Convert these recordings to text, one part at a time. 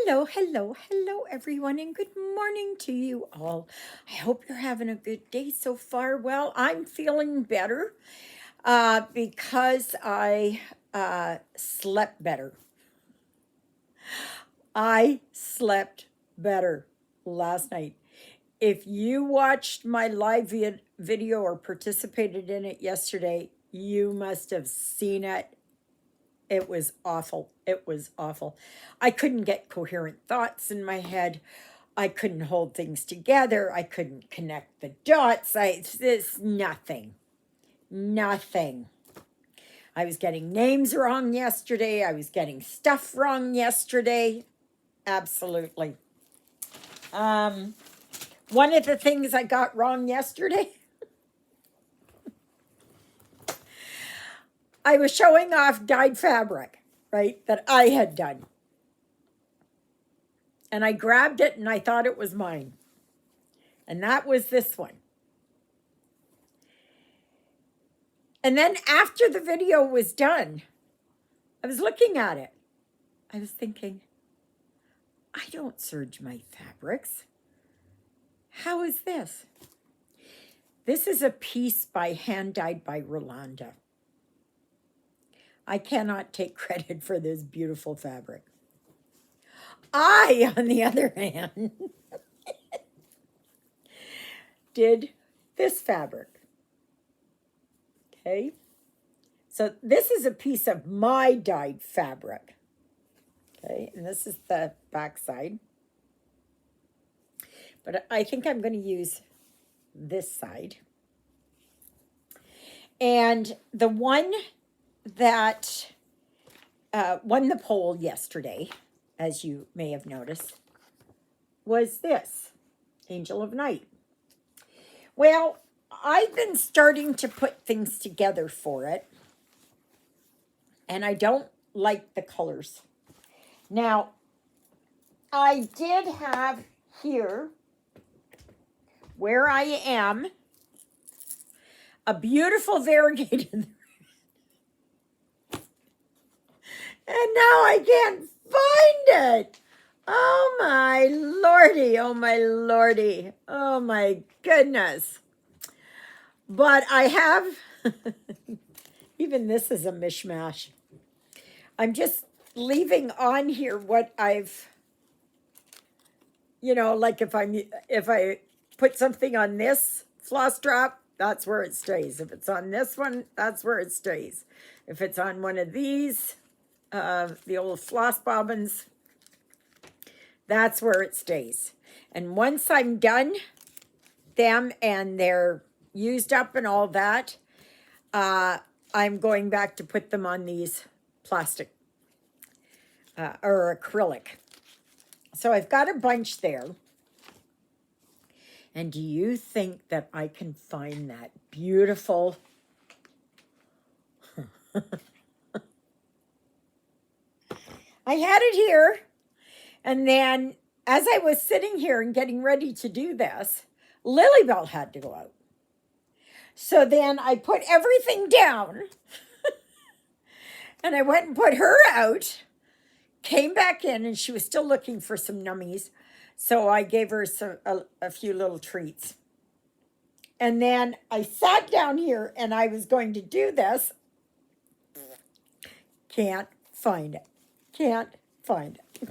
Hello, hello, hello, everyone, and good morning to you all. I hope you're having a good day so far. Well, I'm feeling better because I slept better. I slept better last night. If you watched my live video or participated in it yesterday, you must have seen it. It was awful. It was awful. I couldn't get coherent thoughts in my head. I couldn't hold things together. I couldn't connect the dots. It's nothing. Nothing. I was getting names wrong yesterday. I was getting stuff wrong yesterday. Absolutely. One of the things I got wrong yesterday, I was showing off dyed fabric, right, that I had done. And I grabbed it and I thought it was mine. And that was this one. And then after the video was done, I was looking at it. I was thinking, I don't serge my fabrics. How is this? This is a piece by hand dyed by Rolanda. I cannot take credit for this beautiful fabric. I, on the other hand, did this fabric. Okay. So this is a piece of my dyed fabric. Okay. And this is the back side. But I think I'm going to use this side. And the one that won the poll yesterday, as you may have noticed, was this, Angel of Night. Well, I've been starting to put things together for it, and I don't like the colors. Now, I did have here, where I am, a beautiful variegated, and now I can't find it. Oh my lordy, oh my lordy, oh my goodness. But I have, even this is a mishmash. I'm just leaving on here what I've, like if I put something on this floss drop, that's where it stays. If it's on this one, that's where it stays. If it's on one of these, the old floss bobbins, that's where it stays. And once I'm done them and they're used up and all that, I'm going back to put them on these plastic or acrylic. So I've got a bunch there. And do you think that I can find that beautiful I had it here, and then as I was sitting here and getting ready to do this, Lilybell had to go out. So then I put everything down, and I went and put her out, came back in, and she was still looking for some nummies. So I gave her a few little treats. And then I sat down here, and I was going to do this. Can't find it. Can't find it.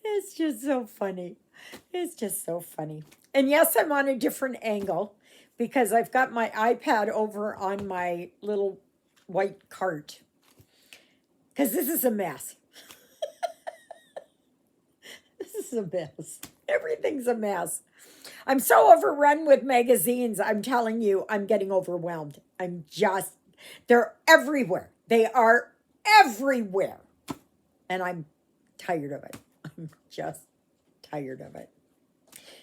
It's just so funny. It's just so funny. And yes, I'm on a different angle because I've got my iPad over on my little white cart. Because this is a mess. This is a mess. Everything's a mess. I'm so overrun with magazines. I'm telling you, I'm getting overwhelmed. They're everywhere. They are everywhere. And I'm tired of it. I'm just tired of it.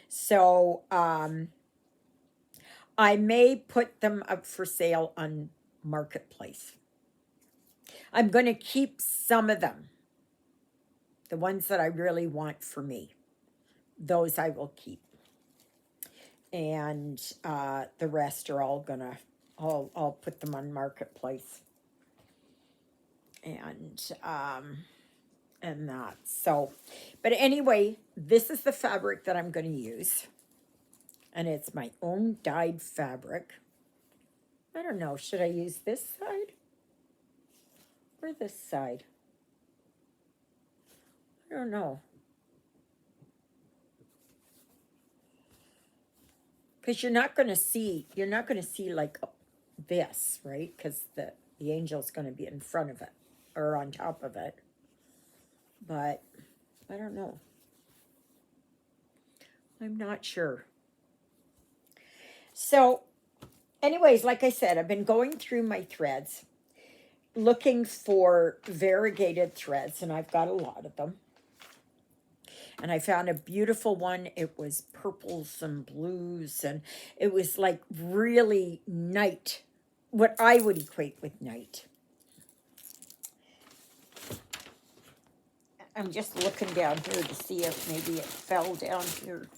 So I may put them up for sale on Marketplace. I'm going to keep some of them. The ones that I really want for me. Those I will keep. And the rest are all going to, I'll put them on Marketplace. And and that. So, but anyway, this is the fabric that I'm going to use. And it's my own dyed fabric. I don't know, should I use this side or this side? I don't know. Because you're not going to see like this, right? Because the angel's going to be in front of it or on top of it. But I don't know. I'm not sure. So anyways, like I said, I've been going through my threads looking for variegated threads, and I've got a lot of them. And I found a beautiful one. It was purples and blues, and it was like really night, what I would equate with night. I'm just looking down here to see if maybe it fell down here.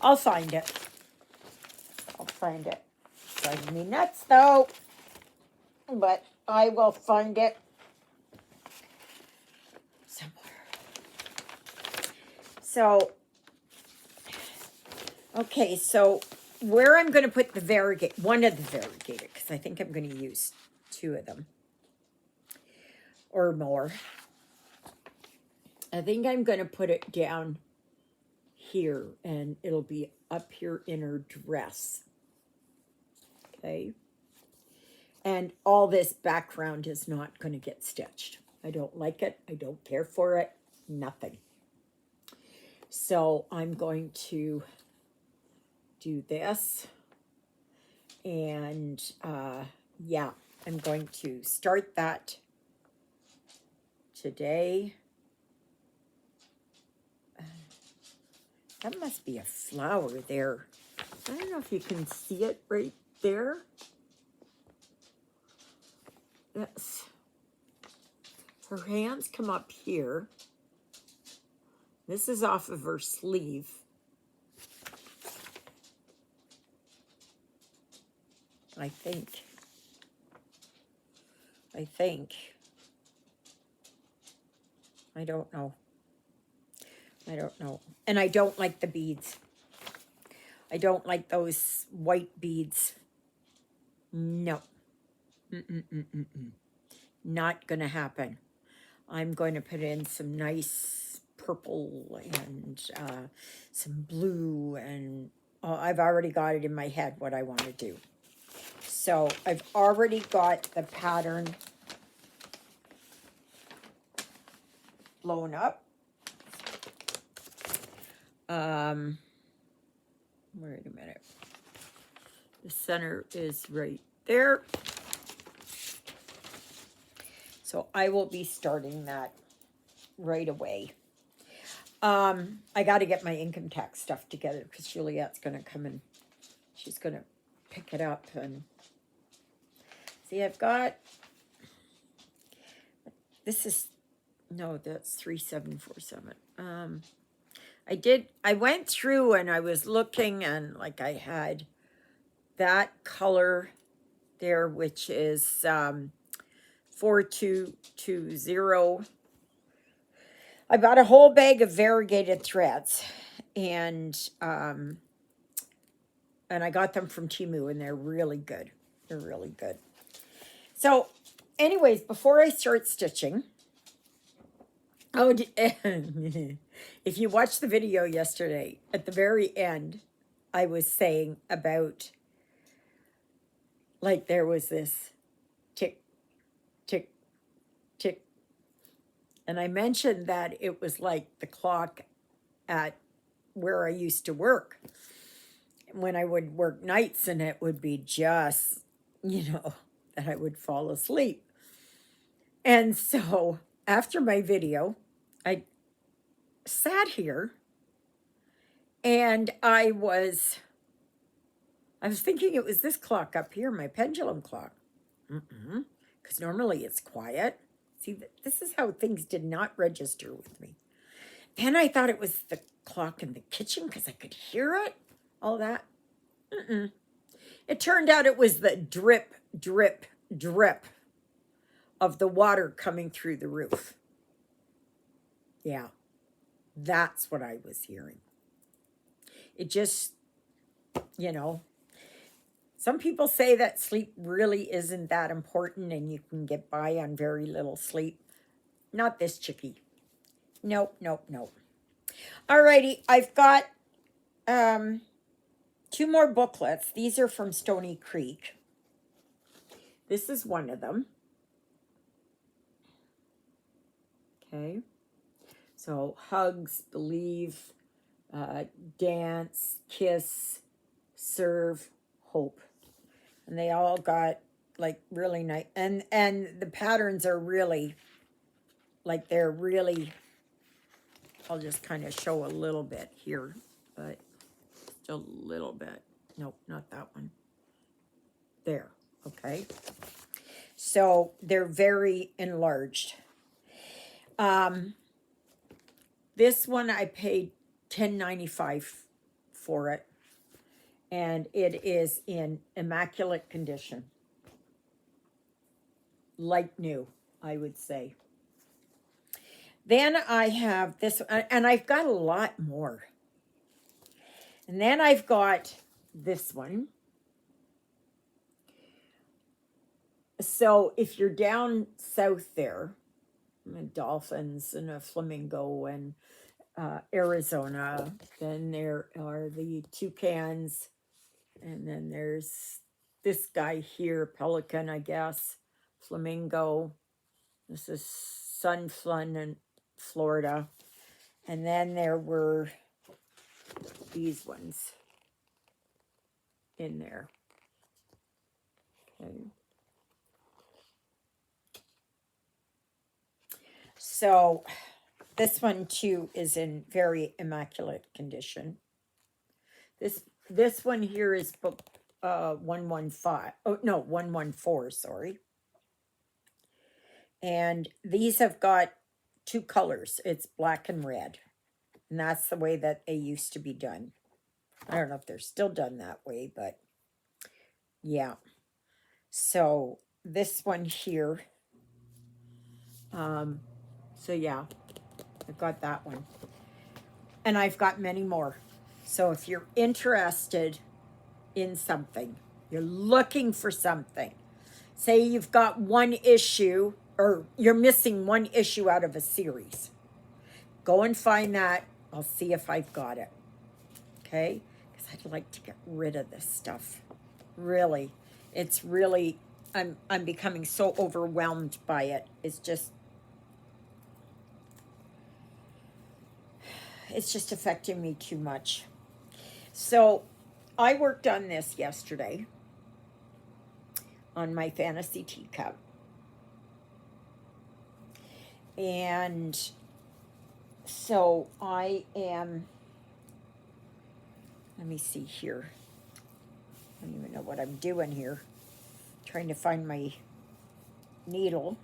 I'll find it. I'll find it. Driving me nuts though. But I will find it somewhere. So, okay, so where I'm going to put the variegated, one of the variegated, because I think I'm going to use two of them or more. I think I'm going to put it down here, and it'll be up here in her dress. Okay. And all this background is not going to get stitched. I don't like it. I don't care for it. Nothing. So I'm going to do this. And yeah, I'm going to start that today. That must be a flower there. I don't know if you can see it right there. Yes. Her hands come up here. This is off of her sleeve. I think. I don't know. And I don't like the beads. I don't like those white beads. No. Not going to happen. I'm going to put in some nice purple and some blue, and I've already got it in my head what I want to do. So I've already got the pattern blown up. Wait a minute. The center is right there. So I will be starting that right away. I got to get my income tax stuff together because Juliet's going to come and she's going to pick it up. And see, I've got, this is, no, that's 3747. I went through and I was looking, and like I had that color there, which is 4220. I bought a whole bag of variegated threads, and I got them from Temu, and they're really good. They're really good. So, anyways, before I start stitching, if you watched the video yesterday, at the very end, I was saying about, like, there was this tick, tick, tick. And I mentioned that it was like the clock at where I used to work. When I would work nights, and it would be just, that I would fall asleep. And so after my video, I sat here and I was thinking it was this clock up here, my pendulum clock. Because normally it's quiet. See, this is how things did not register with me. Then I thought it was the clock in the kitchen because I could hear it, all that. It turned out it was the drip, drip, drip of the water coming through the roof. Yeah, that's what I was hearing. It just, you know, some people say that sleep really isn't that important and you can get by on very little sleep. Not this chickie. Nope, nope, nope. Alrighty, I've got two more booklets. These are from Stony Creek. This is one of them. Okay. So hugs, believe, dance, kiss, serve, hope. And they all got like really nice, and the patterns are really like, they're really, I'll just kind of show a little bit here, but just a little bit. Nope, not that one. There, okay. So they're very enlarged. This one I paid $10.95 for it, and it is in immaculate condition. Like new, I would say. Then I have this, and I've got a lot more. And then I've got this one. So if you're down south there, dolphins and a flamingo and Arizona, then there are the toucans, and then there's this guy here, pelican, I guess, flamingo. This is sunflower in Florida. And then there were these ones in there. Okay. So this one too is in very immaculate condition. This one here is book 115. Oh no, 114, sorry. And these have got two colors. It's black and red. And that's the way that they used to be done. I don't know if they're still done that way, but yeah. So this one here. So yeah, I've got that one. And I've got many more. So if you're interested in something, you're looking for something, say you've got one issue or you're missing one issue out of a series, go and find that. I'll see if I've got it. Okay? Because I'd like to get rid of this stuff. Really. It's really, I'm becoming so overwhelmed by it. It's just affecting me too much. So I worked on this yesterday on my fantasy teacup. And so I am, let me see here. I don't even know what I'm doing here. Trying to find my needle.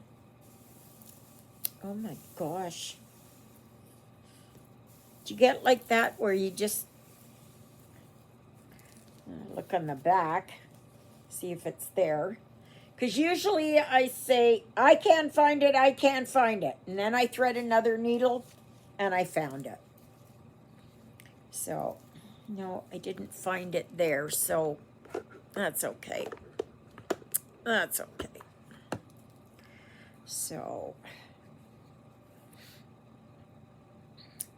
Oh my gosh. Do you get like that where you just look on the back, see if it's there? Because usually I say, I can't find it, I can't find it. And then I thread another needle and I found it. So, no, I didn't find it there. So, that's okay. That's okay. So,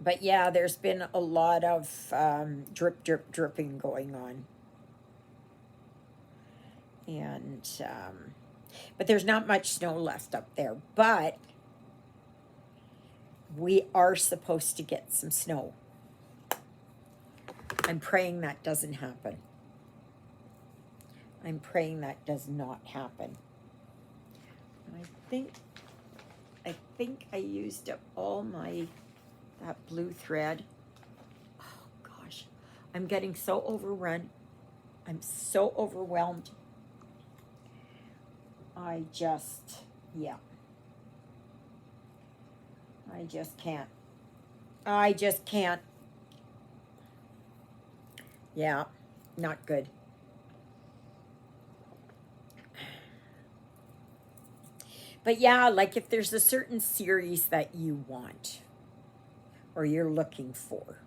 but yeah, there's been a lot of dripping going on. And, but there's not much snow left up there. But we are supposed to get some snow. I'm praying that doesn't happen. I'm praying that does not happen. I think I used up all that blue thread. Oh gosh, I'm getting so overrun. I'm so overwhelmed. I just can't. I just can't. Yeah, not good. But yeah, like if there's a certain series that you want or you're looking for,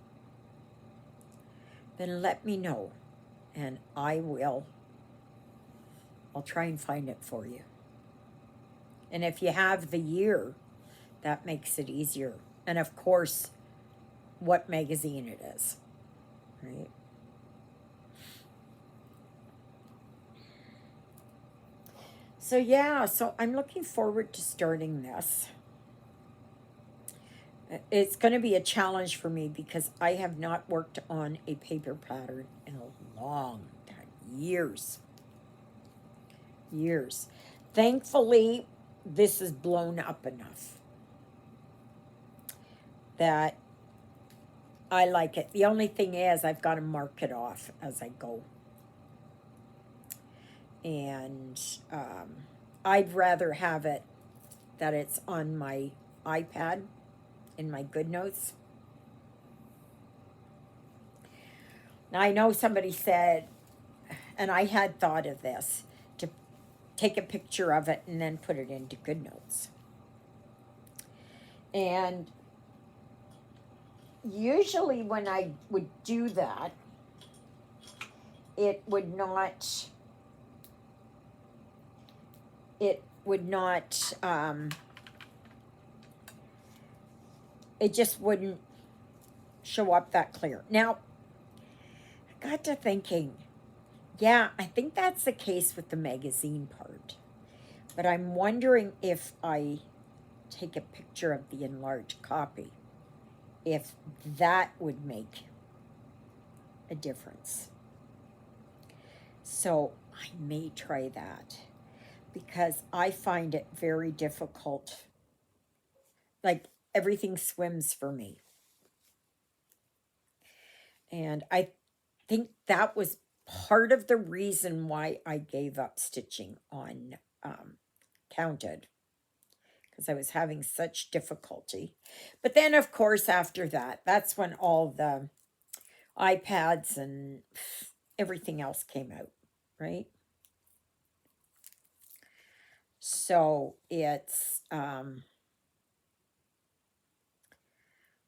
then let me know and I'll try and find it for you. And if you have the year, that makes it easier. And of course, what magazine it is, right? So yeah, so I'm looking forward to starting this. It's going to be a challenge for me because I have not worked on a paper pattern in a long time, years. Thankfully, this is blown up enough that I like it. The only thing is, I've got to mark it off as I go. And I'd rather have it that it's on my iPad in my good notes. Now, I know somebody said, and I had thought of this, to take a picture of it and then put it into good notes. And usually when I would do that, it would not, it would not, it just wouldn't show up that clear. Now, I got to thinking, yeah, I think that's the case with the magazine part. But I'm wondering if I take a picture of the enlarged copy, if that would make a difference. So I may try that because I find it very difficult. Like everything swims for me. And I think that was part of the reason why I gave up stitching on Counted, because I was having such difficulty. But then, of course, after that, that's when all the iPads and everything else came out, right? So it's,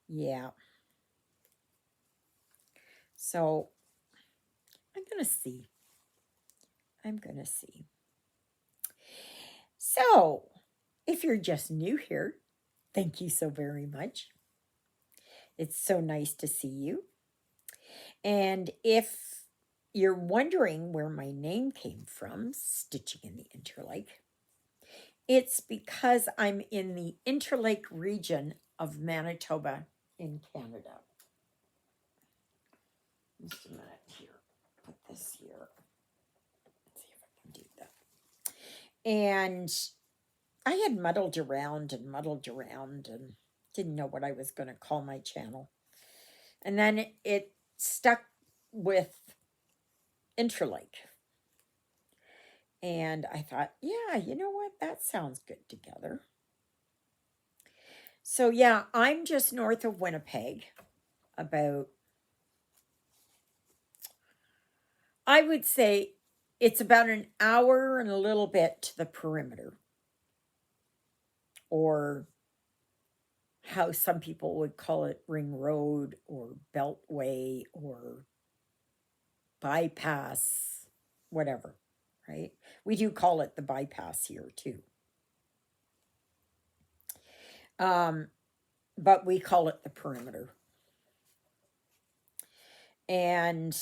yeah. So I'm going to see. I'm going to see. So if you're just new here, thank you so very much. It's so nice to see you. And if you're wondering where my name came from, Stitching in the Interlake, it's because I'm in the Interlake region of Manitoba in Canada. Just a minute here. Put this here. Let's see if I can do that. And I had muddled around and didn't know what I was going to call my channel. And then it stuck with Interlake. And I thought, yeah, you know what? That sounds good together. So, yeah, I'm just north of Winnipeg, about, I would say it's about an hour and a little bit to the perimeter, or how some people would call it Ring Road or Beltway or bypass, whatever, right? We do call it the bypass here too. But we call it the perimeter. And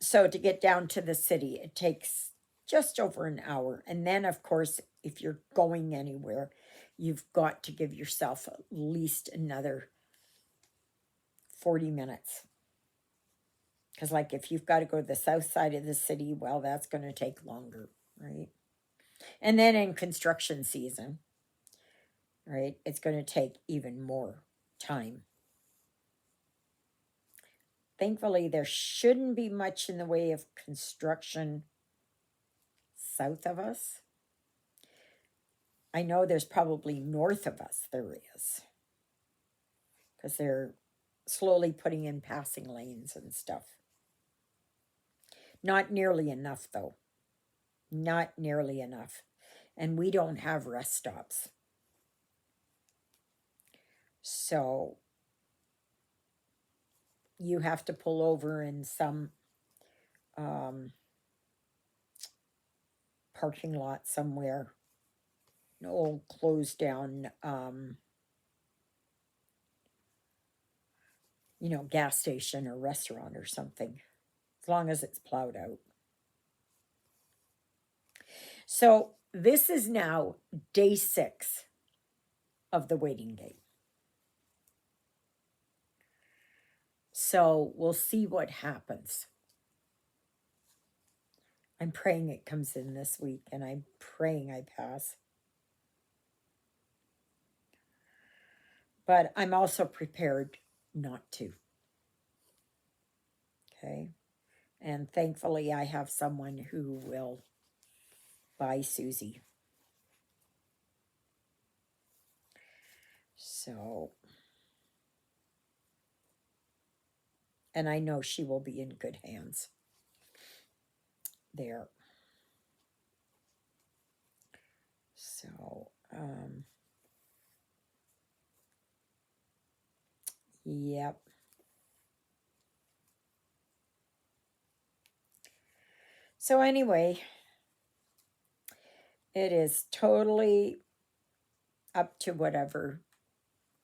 so to get down to the city, it takes just over an hour. And then, of course, if you're going anywhere, you've got to give yourself at least another 40 minutes. Because, like, if you've got to go to the south side of the city, well, that's going to take longer, right? And then in construction season, right, it's going to take even more time. Thankfully, there shouldn't be much in the way of construction south of us. I know there's probably north of us there is, because they're slowly putting in passing lanes and stuff. Not nearly enough, though. Not nearly enough. And we don't have rest stops. So you have to pull over in some parking lot somewhere, an old closed down, gas station or restaurant or something, as long as it's plowed out. So this is now day 6 of the waiting game. So we'll see what happens. I'm praying it comes in this week, and I'm praying I pass. But I'm also prepared not to. Okay? And thankfully, I have someone who will buy Susie. So, and I know she will be in good hands there. So, yep. So anyway, it is totally up to whatever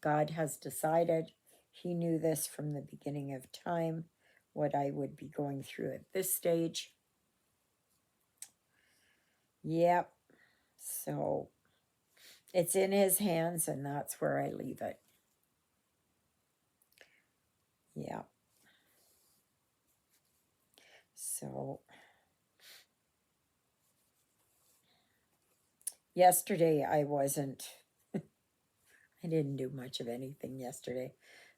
God has decided. He knew this from the beginning of time, what I would be going through at this stage. Yep. So it's in his hands, and that's where I leave it. Yeah. So yesterday I didn't do much of anything yesterday.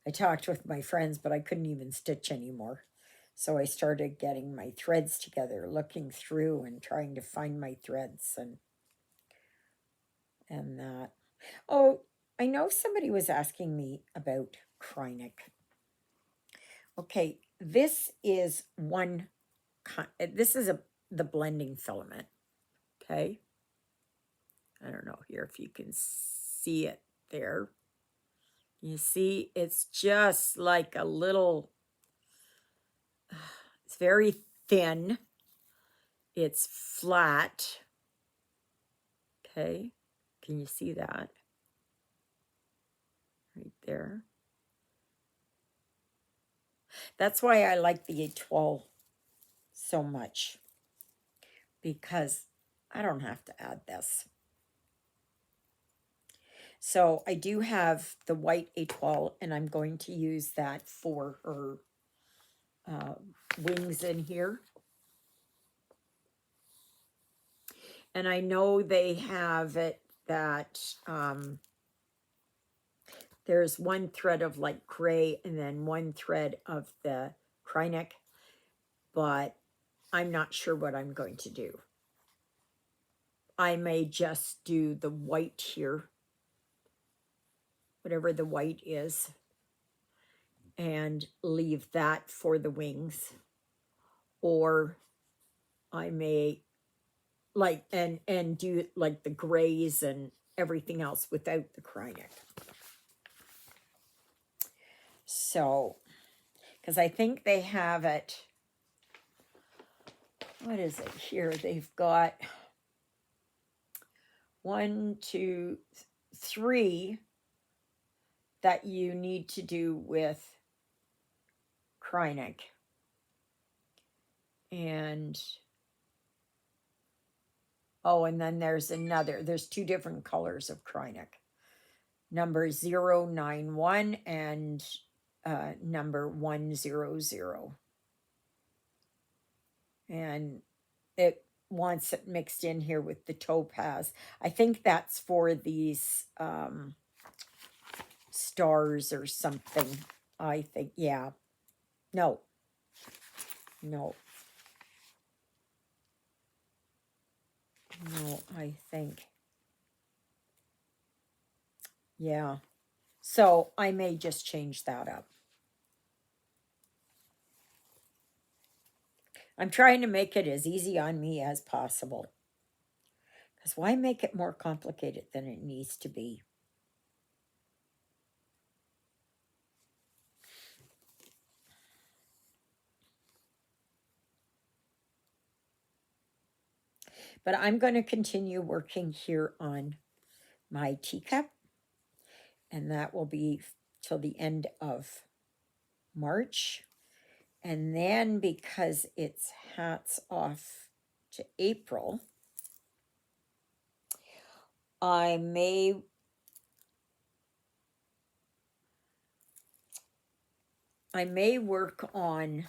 I talked with my friends, but I couldn't even stitch anymore. So I started getting my threads together, looking through and trying to find my threads and that. Oh, I know somebody was asking me about Krynic. Okay, this is the blending filament. Okay. I don't know here if you can see it there. You see, it's just like a little, it's very thin. It's flat. Okay. Can you see that? Right there. That's why I like the étoile so much, because I don't have to add this. So I do have the white étoile, and I'm going to use that for her wings in here. And I know they have it that there's one thread of like gray and then one thread of the Krynic, but I'm not sure what I'm going to do. I may just do the white here, whatever the white is, and leave that for the wings. Or I may and do like the grays and everything else without the Krynic. So, because I think they have it, what is it here? They've got 1, 2, 3 that you need to do with Krynic. And and then there's 2 different colors of Krynic. Number 091 and number 100. And it wants it mixed in here with the topaz. I think that's for these stars or something. I think, yeah. No, I think. Yeah. So I may just change that up. I'm trying to make it as easy on me as possible. Because why make it more complicated than it needs to be? But I'm going to continue working here on my teacup, and that will be till the end of March. And then because it's hats off to April, I may work on,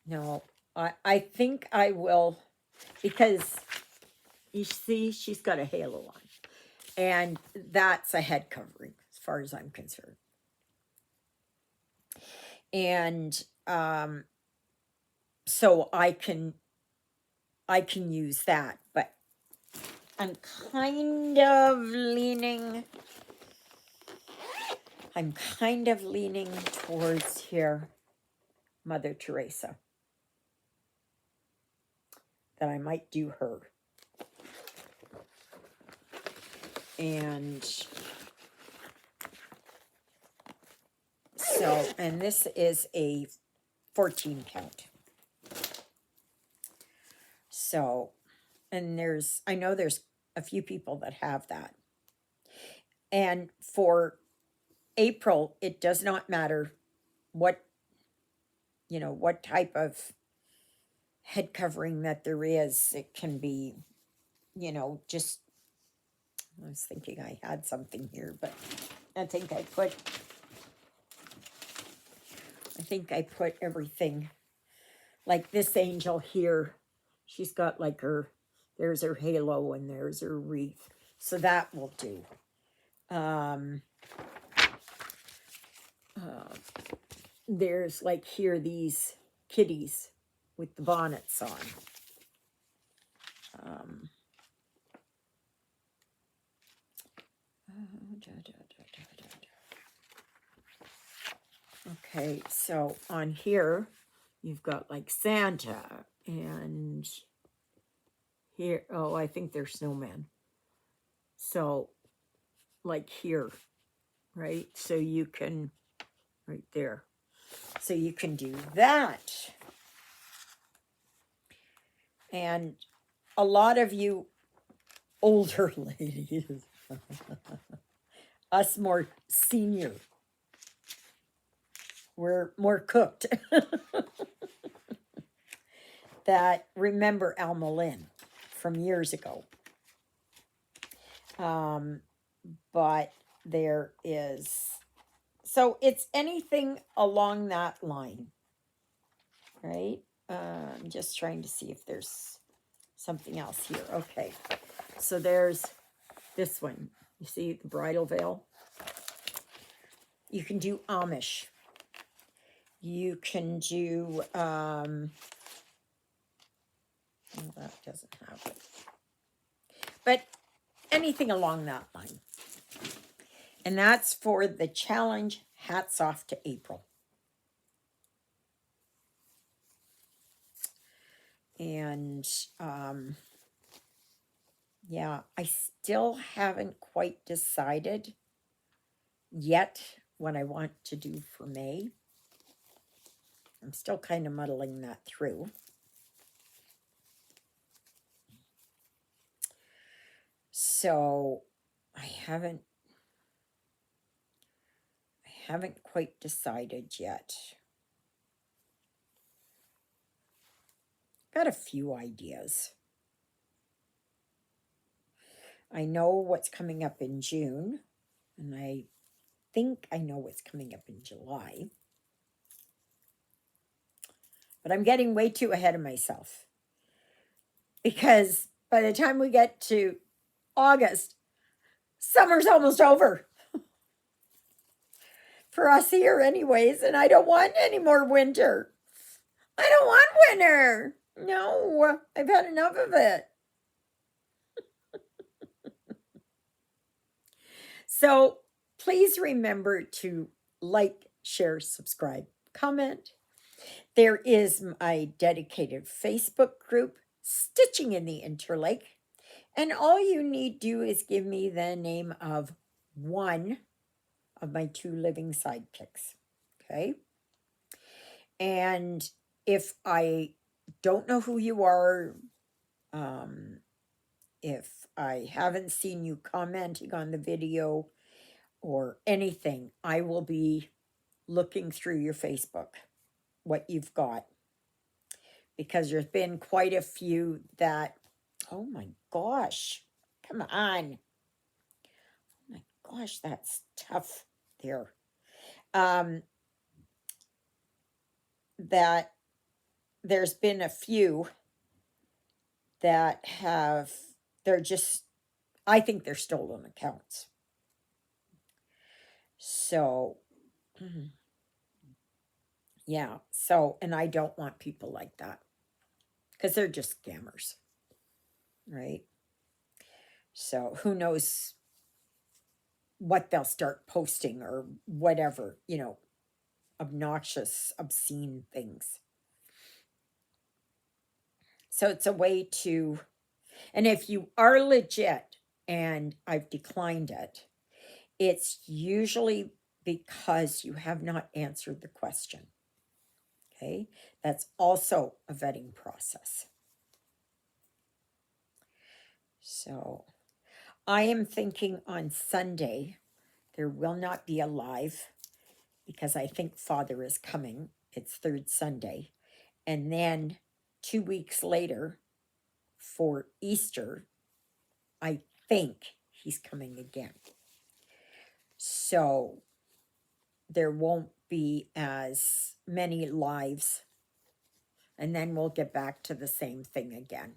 no, I think I will, because you see, she's got a halo on, and that's a head covering as far as I'm concerned. And so I can use that, but I'm kind of leaning towards here, Mother Teresa, that I might do her. And so, and this is a 14 count. So, and I know there's a few people that have that. And for April, it does not matter what type of head covering that there is. It can be, just, I was thinking I had something here, but I think I put everything, like this angel here, she's got like there's her halo and there's her wreath. So that will do. There's like here these kitties with the bonnets on. Okay, so on here, you've got like Santa, and here, oh, I think they're snowmen. So, like here, right? So you can, right there. So you can do that. And a lot of you older ladies, us more senior, we're more cooked, that remember Alma Lynn from years ago. But there is, so it's anything along that line, right? I'm just trying to see if there's something else here. Okay, so there's this one. You see the bridal veil? You can do Amish. You can do, well, that doesn't have it. But anything along that line. And that's for the challenge, hats off to April. And, yeah, I still haven't quite decided yet what I want to do for May. I'm still kind of muddling that through. So I haven't quite decided yet. Got a few ideas. I know what's coming up in June, and I think I know what's coming up in July. But I'm getting way too ahead of myself, because by the time we get to August, summer's almost over. For us here anyways, and I don't want any more winter. I don't want winter. No, I've had enough of it. So please remember to like, share, subscribe, comment. There is my dedicated Facebook group, stitching in the Interlake. And all you need do is give me the name of one of my 2 living sidekicks. Okay. And if I don't know who you are, if I haven't seen you commenting on the video or anything, I will be looking through your Facebook, what you've got. Because there's been quite a few that, oh my gosh, come on. Oh my gosh, that's tough there. That there's been a few that have, they're just, I think they're stolen accounts. So, yeah. So, and I don't want people like that because they're just scammers, right? So, who knows what they'll start posting or whatever, obnoxious, obscene things. So, it's a way to, and if you are legit and I've declined it, it's usually because you have not answered the question. Okay, that's also a vetting process. So I am thinking on Sunday, there will not be a live because I think Father is coming. It's third Sunday. And then 2 weeks later for Easter, I think he's coming again. So there won't be as many lives. And then we'll get back to the same thing again.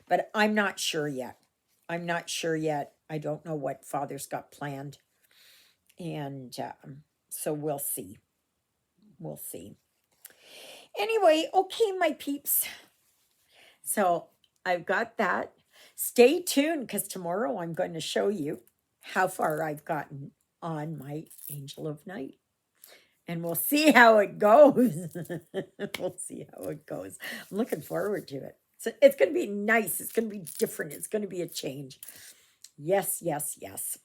But I'm not sure yet. I'm not sure yet. I don't know what Father's got planned. And so we'll see. We'll see. Anyway, okay, my peeps. So I've got that. Stay tuned because tomorrow I'm going to show you how far I've gotten on my Angel of Night. And we'll see how it goes. We'll see how it goes. I'm looking forward to it. So it's going to be nice. It's going to be different. It's going to be a change. Yes, yes, yes.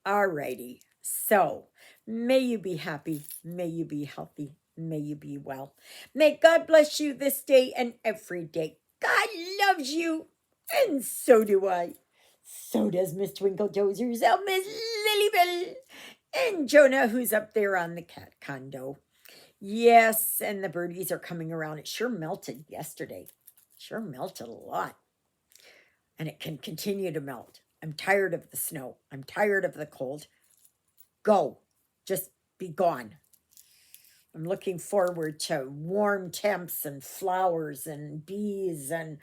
All righty. So may you be happy. May you be healthy. May you be well. May God bless you this day and every day. God loves you. And so do I. So does Miss Twinkle Toes herself, Miss Lilybell. And Jonah, who's up there on the cat condo. Yes, and the birdies are coming around. It sure melted yesterday. Sure melted a lot. And it can continue to melt. I'm tired of the snow. I'm tired of the cold. Go. Just be gone. I'm looking forward to warm temps and flowers and bees and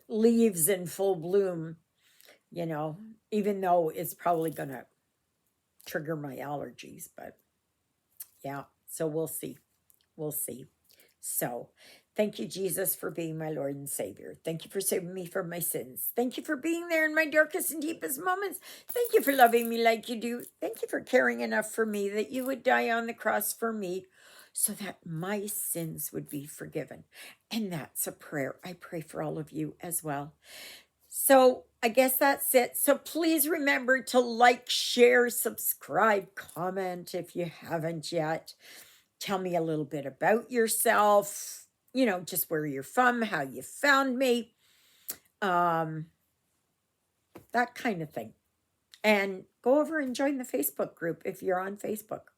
leaves in full bloom, even though it's probably going to trigger my allergies. But yeah, so we'll see. We'll see. So thank you, Jesus, for being my Lord and Savior. Thank you for saving me from my sins. Thank you for being there in my darkest and deepest moments. Thank you for loving me like you do. Thank you for caring enough for me that you would die on the cross for me so that my sins would be forgiven. And that's a prayer I pray for all of you as well. So I guess that's it. So please remember to like, share, subscribe, comment if you haven't yet. Tell me a little bit about yourself, just where you're from, how you found me, that kind of thing. And go over and join the Facebook group if you're on Facebook.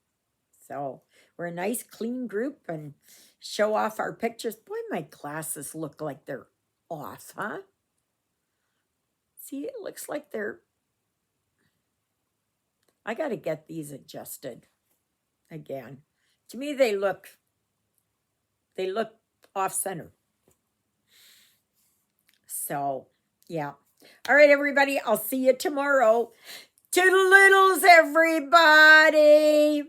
So we're a nice, clean group and show off our pictures. Boy, my glasses look like they're off, huh? See, it looks like I got to get these adjusted again. To me, they look off center. So, yeah. All right, everybody. I'll see you tomorrow. Toodle-oodles, everybody.